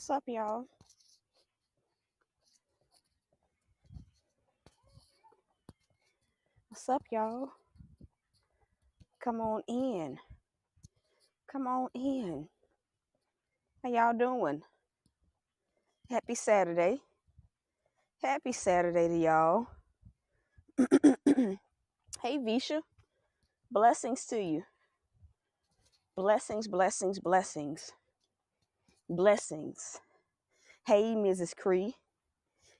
What's up, y'all? What's up, y'all? Come on in. Come on in. How y'all doing? Happy Saturday. Happy Saturday to y'all. Hey, Visha. Blessings to you. Blessings, blessings, blessings. Blessings. Hey, Mrs. Cree.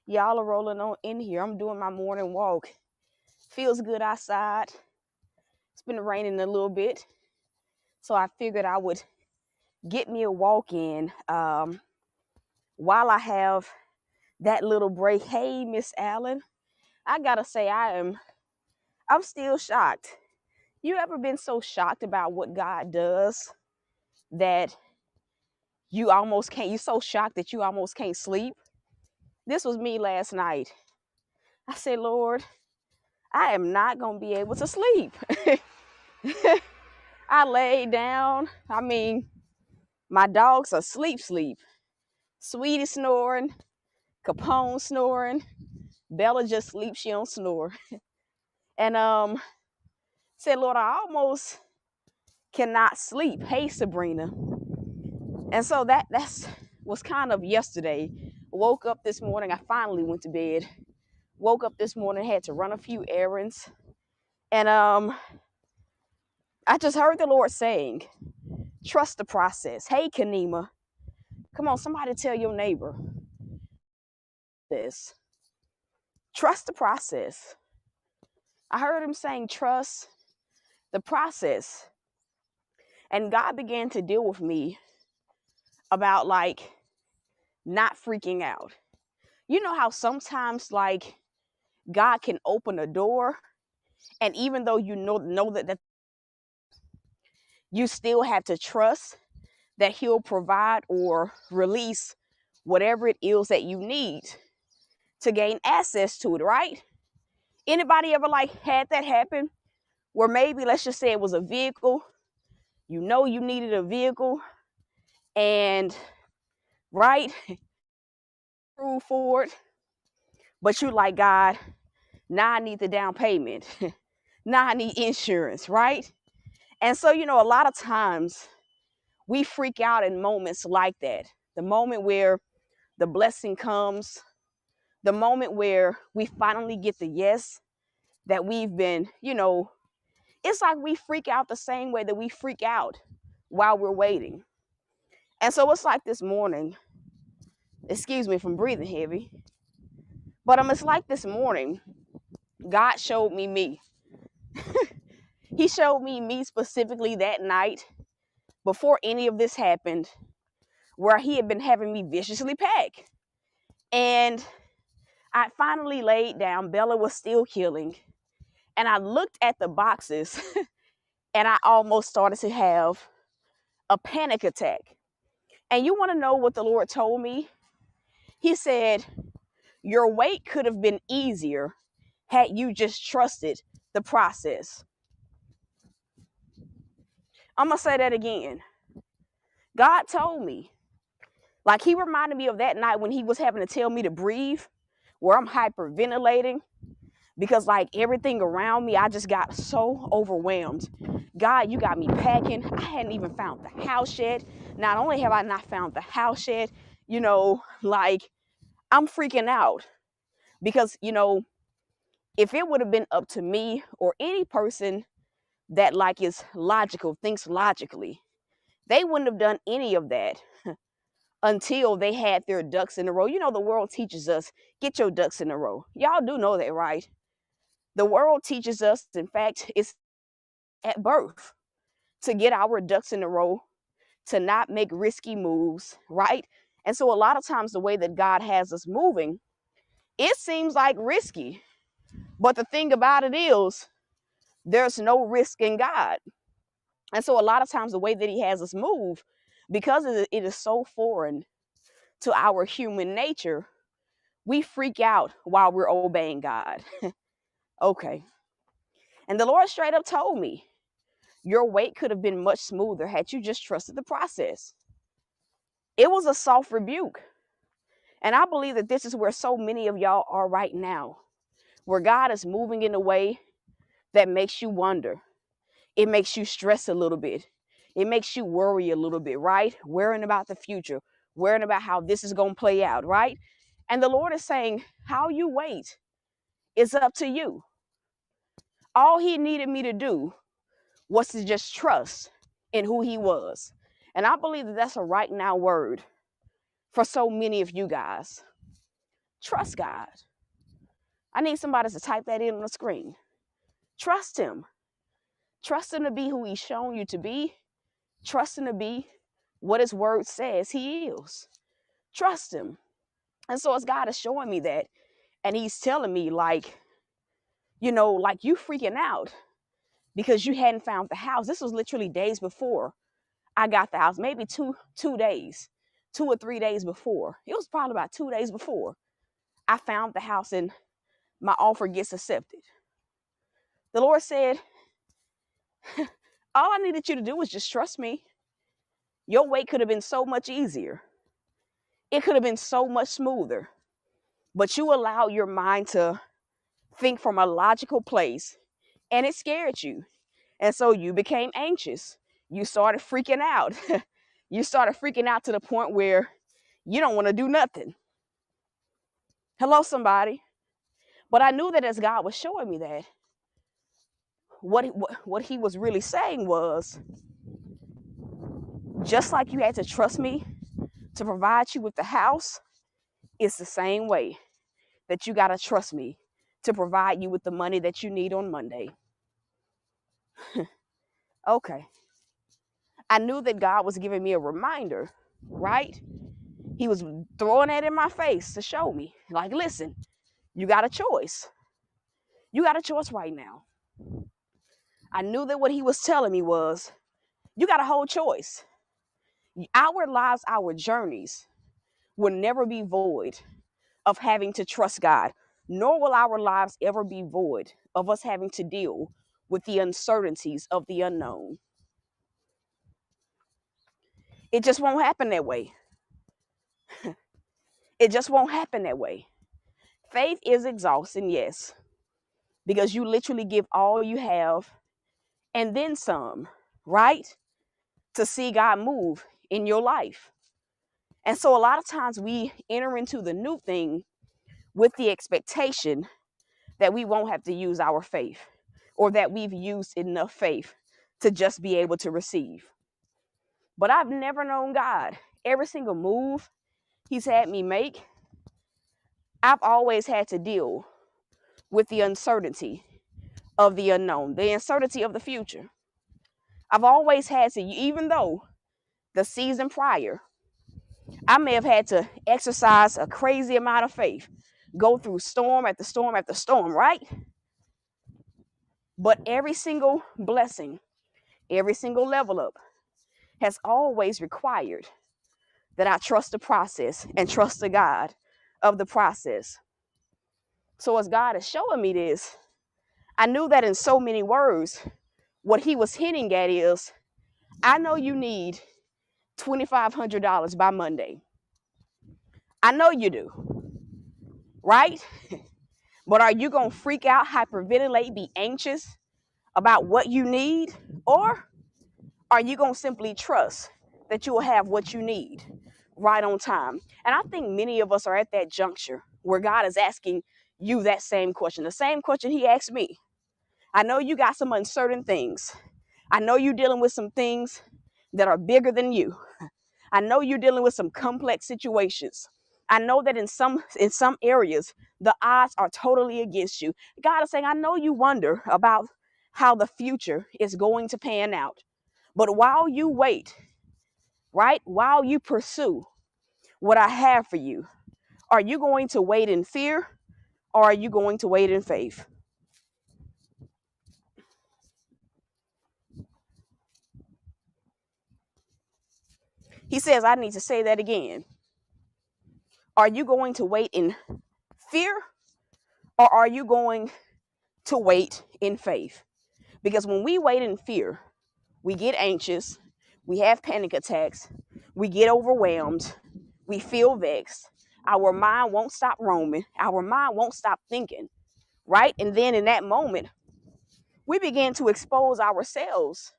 Y'all are rolling on in here. I'm doing my morning walk. Feels good outside. It's been raining a little bit. So I figured I would get me a walk in while I have that little break. Hey, Miss Allen. I gotta say, I'm still shocked. You ever been so shocked about what God does that you're so shocked that you almost can't sleep? This was me last night. I said, Lord, I am not gonna be able to sleep. I laid down. I mean, my dogs are sleep. Sweetie snoring, Capone snoring, Bella just sleeps, she don't snore. And said, Lord, I almost cannot sleep. Hey, Sabrina. And so that's was kind of yesterday. Woke up this morning. I finally went to bed. Woke up this morning, had to run a few errands. And I just heard the Lord saying, trust the process. Hey, Kanema. Come on, somebody tell your neighbor this. Trust the process. I heard him saying, trust the process. And God began to deal with me about like not freaking out. You know how sometimes like God can open a door, and even though you know that you still have to trust that He'll provide or release whatever it is that you need to gain access to it, right? Anybody ever like had that happen where maybe let's just say it was a vehicle, you know you needed a vehicle, and right, prove for it, but you like, God, now I need the down payment. Now I need insurance, right? And so, a lot of times we freak out in moments like that. The moment where the blessing comes, the moment where we finally get the yes that we've been, it's like we freak out the same way that we freak out while we're waiting. And so it's like this morning, excuse me from breathing heavy, but it's like this morning, God showed me. He showed me specifically that night before any of this happened, where he had been having me viciously pack. And I finally laid down. Bella was still killing. And I looked at the boxes and I almost started to have a panic attack. And you want to know what the Lord told me? He said, your wait could have been easier had you just trusted the process. I'm going to say that again. God told me, like he reminded me of that night when he was having to tell me to breathe, where I'm hyperventilating because like everything around me, I just got so overwhelmed. God, you got me packing. I hadn't even found the house yet. Not only have I not found the house yet, like I'm freaking out because, if it would have been up to me or any person that like is logical, thinks logically, they wouldn't have done any of that until they had their ducks in a row. The world teaches us, get your ducks in a row. Y'all do know that, right? The world teaches us, in fact, it's at birth to get our ducks in a row, to not make risky moves, right? And so a lot of times the way that God has us moving, it seems like risky. But the thing about it is, there's no risk in God. And so a lot of times the way that he has us move, because it is so foreign to our human nature, we freak out while we're obeying God. Okay. And the Lord straight up told me, your wait could have been much smoother had you just trusted the process. It was a soft rebuke. And I believe that this is where so many of y'all are right now, where God is moving in a way that makes you wonder. It makes you stress a little bit. It makes you worry a little bit, right? Worrying about the future, worrying about how this is going to play out, right? And the Lord is saying, how you wait is up to you. All he needed me to do was to just trust in who he was. And I believe that that's a right now word for so many of you guys. Trust God. I need somebody to type that in on the screen. Trust him. Trust him to be who he's shown you to be. Trust him to be what his word says he is. Trust him. And so as God is showing me that, and he's telling me like, you know, like you freaking out because you hadn't found the house. This was literally days before I got the house, maybe two days, 2 or 3 days before. It was probably about 2 days before I found the house and my offer gets accepted. The Lord said, all I needed you to do was just trust me. Your wait could have been so much easier. It could have been so much smoother. But you allowed your mind to think from a logical place, and it scared you. And so you became anxious. You started freaking out. You started freaking out to the point where you don't want to do nothing. Hello, somebody. But I knew that as God was showing me that, what he was really saying was, just like you had to trust me to provide you with the house, it's the same way that you got to trust me to provide you with the money that you need on Monday. Okay. I knew that God was giving me a reminder, right? He was throwing that in my face to show me, like, listen, you got a choice. You got a choice right now. I knew that what he was telling me was, you got a whole choice. Our lives, our journeys will never be void of having to trust God, nor will our lives ever be void of us having to deal with the uncertainties of the unknown. It just won't happen that way. It just won't happen that way. Faith is exhausting, yes, because you literally give all you have and then some, right? To see God move in your life. And so a lot of times we enter into the new thing with the expectation that we won't have to use our faith, or that we've used enough faith to just be able to receive. But I've never known God. Every single move he's had me make, I've always had to deal with the uncertainty of the unknown, the uncertainty of the future. I've always had to, even though the season prior, I may have had to exercise a crazy amount of faith, go through storm after storm after storm, right? But every single blessing, every single level up has always required that I trust the process and trust the God of the process. So as God is showing me this, I knew that in so many words, what he was hinting at is, I know you need $2,500 by Monday. I know you do, right? But are you going to freak out, hyperventilate, be anxious about what you need? Or are you going to simply trust that you will have what you need right on time? And I think many of us are at that juncture where God is asking you that same question, the same question he asked me. I know you got some uncertain things. I know you're dealing with some things that are bigger than you. I know you're dealing with some complex situations. I know that in some areas, the odds are totally against you. God is saying, I know you wonder about how the future is going to pan out. But while you wait, right, while you pursue what I have for you, are you going to wait in fear, or are you going to wait in faith? He says, I need to say that again. Are you going to wait in fear, or are you going to wait in faith? Because when we wait in fear, we get anxious, we have panic attacks, We get overwhelmed. We feel vexed. Our mind won't stop roaming. Our mind won't stop thinking, right? And then in that moment, we begin to expose ourselves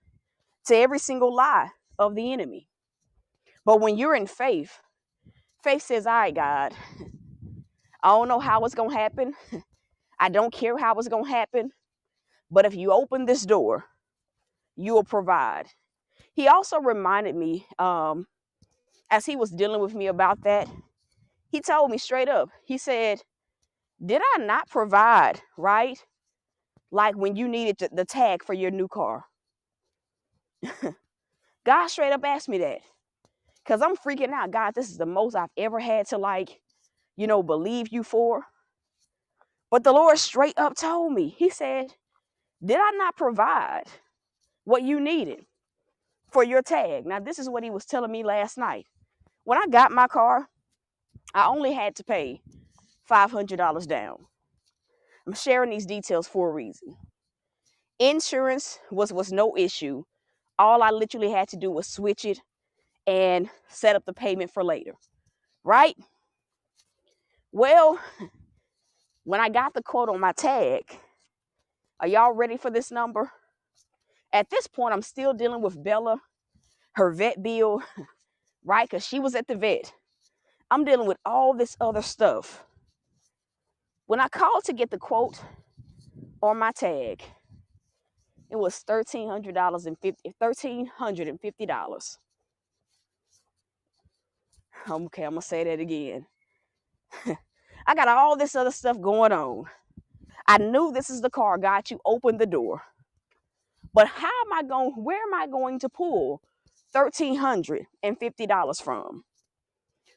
to every single lie of the enemy. But when you're in faith, faith says, all right, God, I don't know how it's going to happen. I don't care how it's going to happen. But if you open this door, you will provide. He also reminded me, as he was dealing with me about that, he told me straight up, he said, did I not provide, right? Like when you needed the tag for your new car. God straight up asked me that. Because I'm freaking out. God, this is the most I've ever had to believe you for. But the Lord straight up told me, he said, did I not provide what you needed for your tag? Now, this is what he was telling me last night. When I got my car, I only had to pay $500 down. I'm sharing these details for a reason. Insurance was no issue. All I literally had to do was switch it and set up the payment for later, right? Well, when I got the quote on my tag, are y'all ready for this number? At this point, I'm still dealing with Bella, her vet bill, right? Because she was at the vet. I'm dealing with all this other stuff. When I called to get the quote on my tag, it was $1,350. Okay, I'm gonna say that again. I got all this other stuff going on. I knew this is the car, God, you opened the door. But where am I going to pull $1,350 from?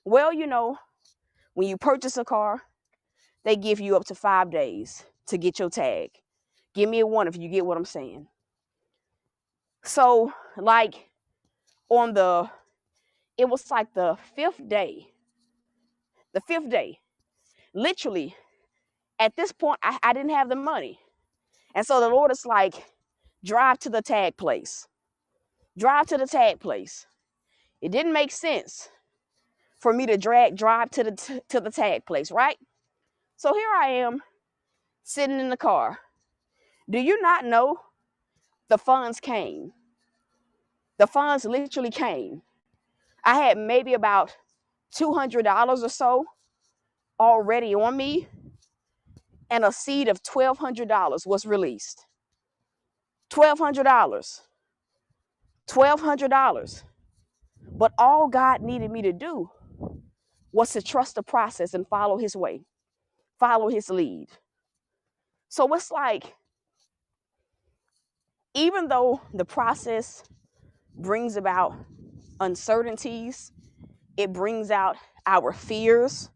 Well, when you purchase a car, they give you up to 5 days to get your tag. Give me a 1 if you get what I'm saying. So, it was like the fifth day. Literally, at this point, I didn't have the money. And so the Lord is like, drive to the tag place. Drive to the tag place. It didn't make sense for me to drive to the tag place, right? So here I am sitting in the car. Do you not know the funds came? The funds literally came. I had maybe about $200 or so already on me, and a seed of $1,200 was released. $1,200. But all God needed me to do was to trust the process and follow his way, follow his lead. So it's like, even though the process brings about uncertainties, it brings out our fears,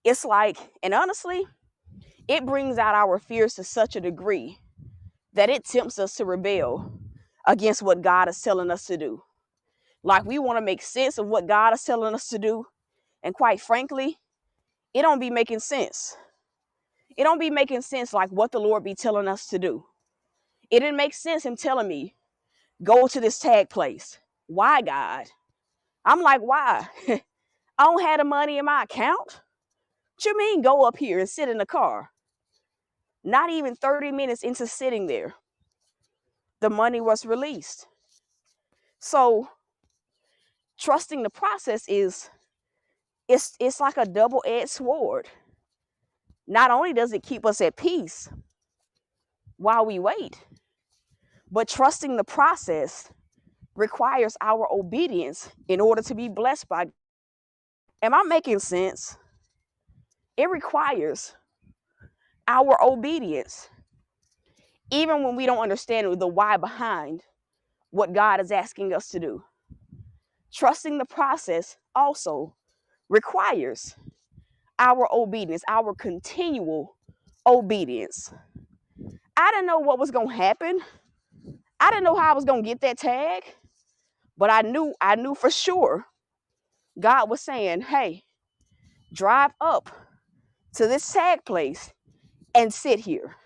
it's like, and honestly, it brings out our fears to such a degree that it tempts us to rebel against what God is telling us to do. Like, we want to make sense of what God is telling us to do. And quite frankly, it don't be making sense. It don't be making sense like what the Lord be telling us to do. It didn't make sense him telling me, go to this tag place. Why, God? I'm like, why? I don't have the money in my account. What you mean go up here and sit in the car? Not even 30 minutes into sitting there, the money was released. So trusting the process it's like a double-edged sword. Not only does it keep us at peace while we wait, but trusting the process requires our obedience in order to be blessed by God. Am I making sense? It requires our obedience, even when we don't understand the why behind what God is asking us to do. Trusting the process also requires our obedience, our continual obedience. I didn't know what was going to happen. I didn't know how I was going to get that tag, but I knew for sure God was saying, hey, drive up to this tag place and sit here.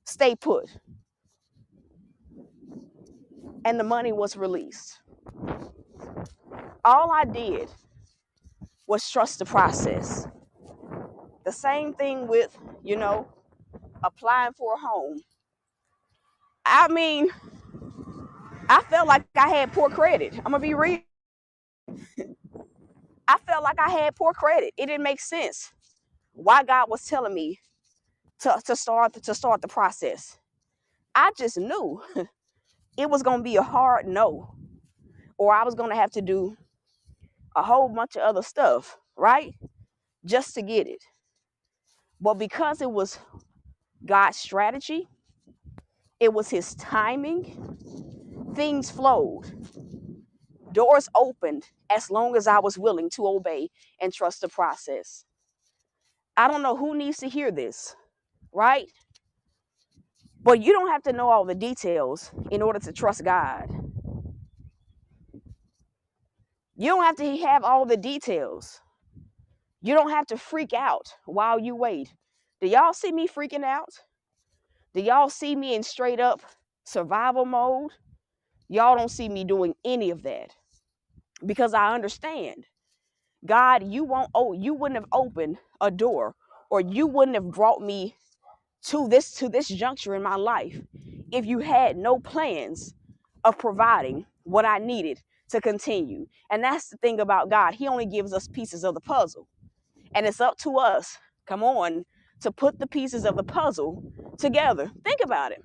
Stay put. And the money was released. all I did was trust the process. The same thing with, applying for a home. I mean, I felt like I had poor credit. I'm gonna be real. I felt like I had poor credit. It didn't make sense why God was telling me to start the process. I just knew it was gonna be a hard no, or I was gonna have to do a whole bunch of other stuff, right? Just to get it. But because it was God's strategy, it was his timing, things flowed. Doors opened as long as I was willing to obey and trust the process. I don't know who needs to hear this, right? But you don't have to know all the details in order to trust God. You don't have to have all the details. You don't have to freak out while you wait. Do y'all see me freaking out? Do y'all see me in straight up survival mode? Y'all don't see me doing any of that because I understand. God, you wouldn't have opened a door, or you wouldn't have brought me to this juncture in my life if you had no plans of providing what I needed to continue. And that's the thing about God. He only gives us pieces of the puzzle. And it's up to us, come on, to put the pieces of the puzzle together. Think about it.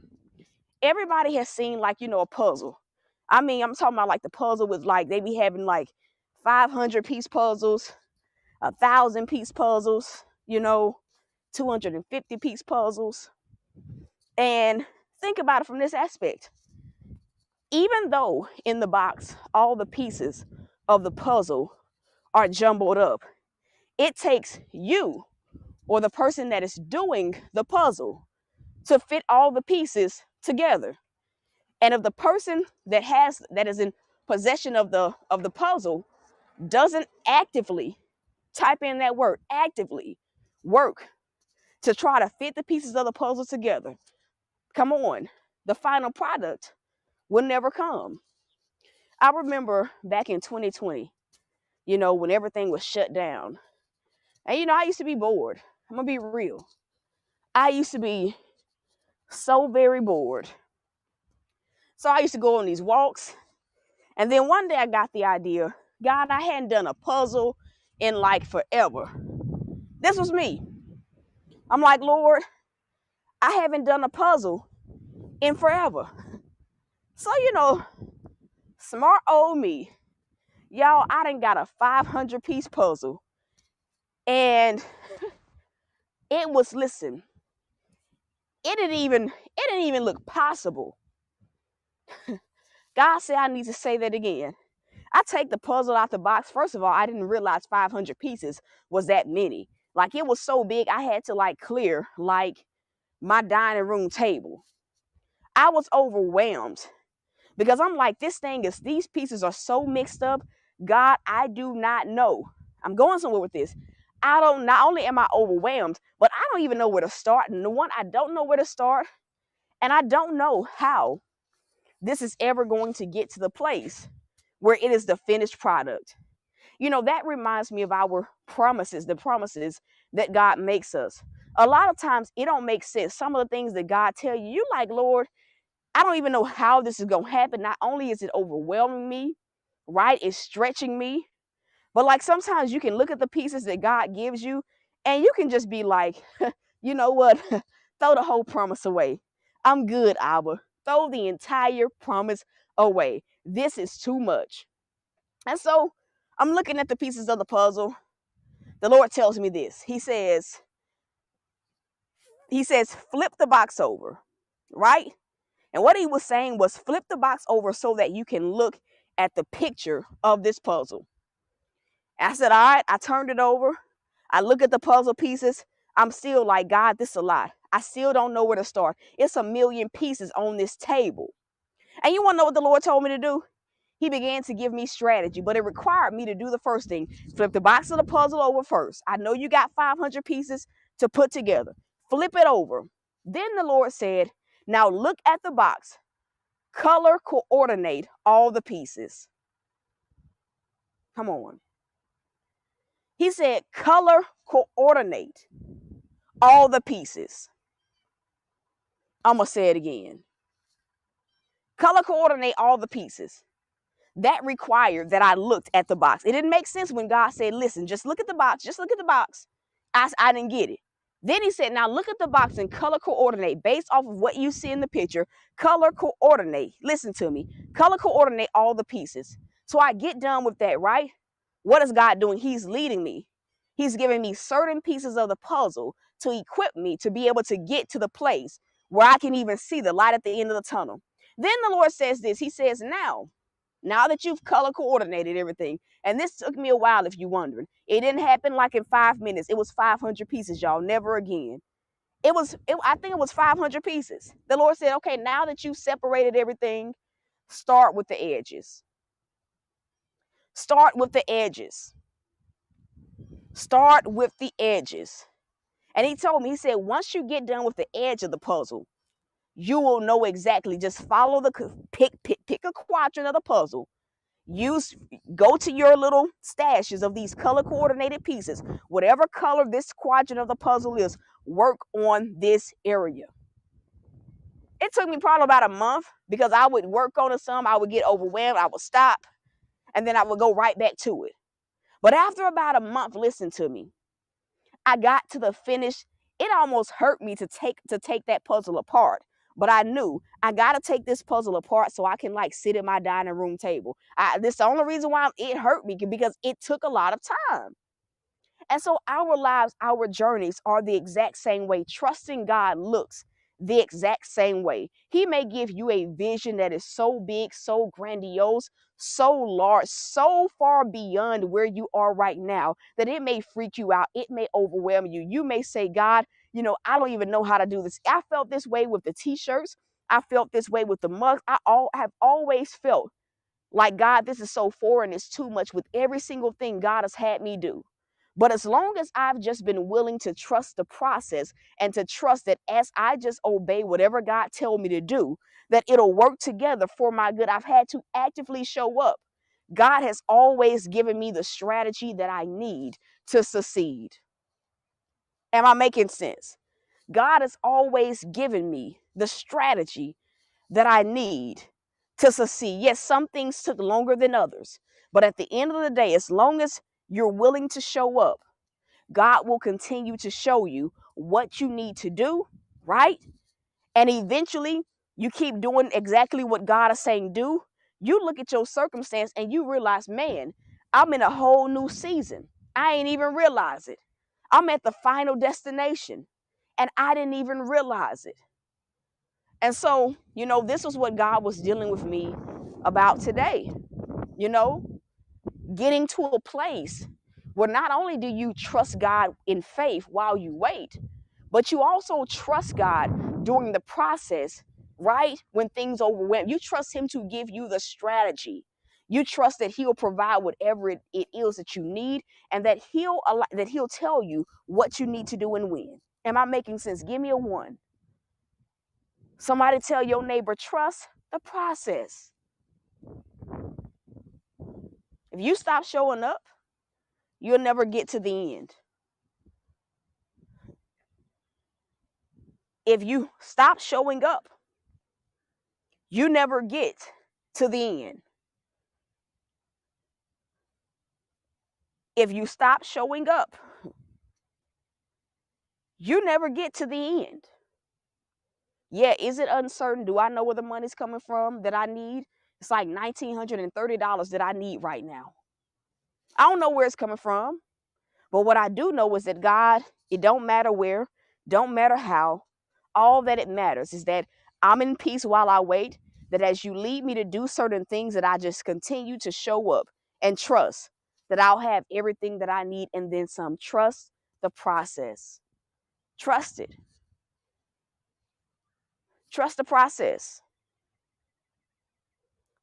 Everybody has seen, like, a puzzle. I mean, I'm talking about like the puzzle with, like, they be having like 500 piece puzzles, 1,000 piece puzzles, 250 piece puzzles. And think about it from this aspect. Even though in the box all the pieces of the puzzle are jumbled up, it takes you, or the person that is doing the puzzle, to fit all the pieces together. And if the person that is in possession of the puzzle doesn't actively type in that word, actively work to try to fit the pieces of the puzzle together, come on, the final product will never come. I remember back in 2020, when everything was shut down. And I used to be bored. I'm gonna be real. I used to be so very bored. So I used to go on these walks. And then one day I got the idea, God, I hadn't done a puzzle in like forever. This was me. I'm like, Lord, I haven't done a puzzle in forever. So, smart old me. Y'all, I done got a 500 piece puzzle. And it was, listen, it didn't even look possible. God said I need to say that again. I take the puzzle out the box. First of all, I didn't realize 500 pieces was that many. Like, it was so big, I had to like clear like my dining room table. I was overwhelmed because I'm like, these pieces are so mixed up. God, I do not know. I'm going somewhere with this. Not only am I overwhelmed, but I don't even know where to start. And I don't know where to start. And I don't know how this is ever going to get to the place where it is the finished product. That reminds me of our promises, the promises that God makes us. A lot of times it don't make sense. Some of the things that God tell you, you like, Lord, I don't even know how this is going to happen. Not only is it overwhelming me, right? It's stretching me. But like sometimes you can look at the pieces that God gives you and you can just be like, you know what? Throw the whole promise away. I'm good, Abba. Throw the entire promise away. This is too much. And so I'm looking at the pieces of the puzzle. The Lord tells me this. He says, flip the box over, right? And what he was saying was flip the box over so that you can look at the picture of this puzzle. And I said, all right, I turned it over. I look at the puzzle pieces. I'm still like, God, this is a lot. I still don't know where to start. It's 1,000,000 pieces on this table. And you want to know what the Lord told me to do? He began to give me strategy, but it required me to do the first thing. Flip the box of the puzzle over first. I know you got 500 pieces to put together. Flip it over. Then the Lord said, now look at the box. Color coordinate all the pieces. Come on. He said, color coordinate all the pieces. I'm going to say it again. Color coordinate all the pieces. That required that I looked at the box. It didn't make sense when God said, listen, just look at the box. Just look at the box. I didn't get it. Then he said, now look at the box and color coordinate based off of what you see in the picture. Color coordinate. Listen to me. Color coordinate all the pieces. So I get done with that, right? What is God doing? He's leading me. He's giving me certain pieces of the puzzle to equip me to be able to get to the place where I can even see the light at the end of the tunnel. Then the Lord says this. He says, now that you've color coordinated everything, and this took me a while if you're wondering. It didn't happen like in 5 minutes. It was 500 pieces, y'all. Never again. I think it was 500 pieces. The Lord said, okay, now that you've separated everything, start with the edges. Start with the edges. Start with the edges. And he told me, he said, once you get done with the edge of the puzzle, you will know exactly. Just follow pick a quadrant of the puzzle. Go to your little stashes of these color coordinated pieces. Whatever color this quadrant of the puzzle is, work on this area. It took me probably about a month because I would work on it some. I would get overwhelmed. I would stop. And then I would go right back to it. But after about a month, listen to me. I got to the finish. It almost hurt me to take that puzzle apart. But I knew I got to take this puzzle apart so I can sit at my dining room table. This is the only reason why it hurt me, because it took a lot of time. And so our lives, our journeys are the exact same way. Trusting God looks the exact same way. He may give you a vision that is so big, so grandiose, so large, so far beyond where you are right now that it may freak you out. It may overwhelm you. You may say, God, I don't even know how to do this. I felt this way with the t-shirts. I felt this way with the mugs. I have always felt like, God, this is so foreign. It's too much with every single thing God has had me do. But as long as I've just been willing to trust the process and to trust that as I just obey whatever God tells me to do, that it'll work together for my good. I've had to actively show up. God has always given me the strategy that I need to succeed. Am I making sense? God has always given me the strategy that I need to succeed. Yes, some things took longer than others, but at the end of the day, as long as you're willing to show up, God will continue to show you what you need to do, right? And eventually, you keep doing exactly what God is saying do. You look at your circumstance and you realize, man, I'm in a whole new season. I ain't even realize it. I'm at the final destination and I didn't even realize it. And so, this was what God was dealing with me about today. Getting to a place where not only do you trust God in faith while you wait, but you also trust God during the process, right? When things overwhelm, you trust him to give you the strategy. You trust that he'll provide whatever it is that you need, and that he'll tell you what you need to do and when. Am I making sense? Give me a 1. Somebody tell your neighbor, trust the process. If you stop showing up, you'll never get to the end. If you stop showing up, you never get to the end. If you stop showing up, you never get to the end. Yeah, is it uncertain? Do I know where the money's coming from that I need? It's like $1,930 that I need right now. I don't know where it's coming from. But what I do know is that God, it don't matter where, don't matter how. All that it matters is that I'm in peace while I wait, that as you lead me to do certain things, that I just continue to show up and trust that I'll have everything that I need and then some. Trust the process. Trust it. Trust the process.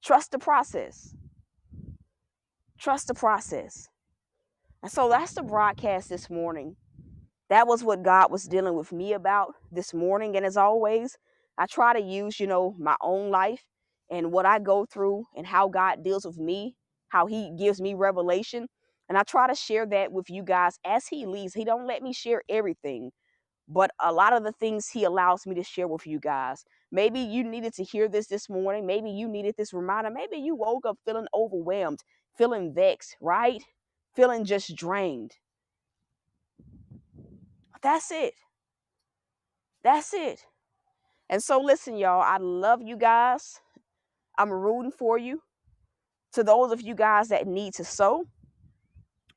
Trust the process. Trust the process. And so that's the broadcast this morning. That was what God was dealing with me about this morning. And as always, I try to use, my own life and what I go through and how God deals with me, how he gives me revelation. And I try to share that with you guys as he leads. He don't let me share everything, but a lot of the things he allows me to share with you guys. Maybe you needed to hear this morning. Maybe you needed this reminder. Maybe you woke up feeling overwhelmed, feeling vexed, right? Feeling just drained. That's it. That's it. And so listen, y'all, I love you guys. I'm rooting for you. To those of you guys that need to sow,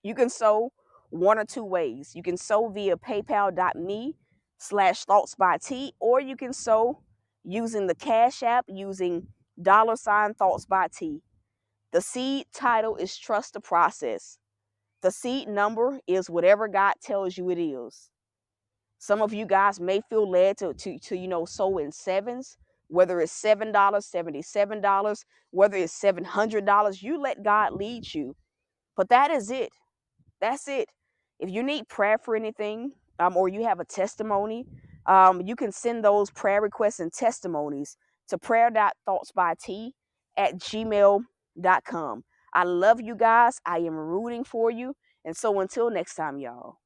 you can sow one or two ways. You can sow via paypal.me/thoughtsbyt, or you can sow using the Cash App using $thoughtsbyt. The seed title is Trust the Process. The seed number is whatever God tells you it is. Some of you guys may feel led to sow in sevens, whether it's $7, $77, whether it's $700. You let God lead you. But that is it. That's it. If you need prayer for anything, or you have a testimony, you can send those prayer requests and testimonies to prayer.thoughtsbyt@gmail.com. I love you guys. I am rooting for you. And so until next time, y'all.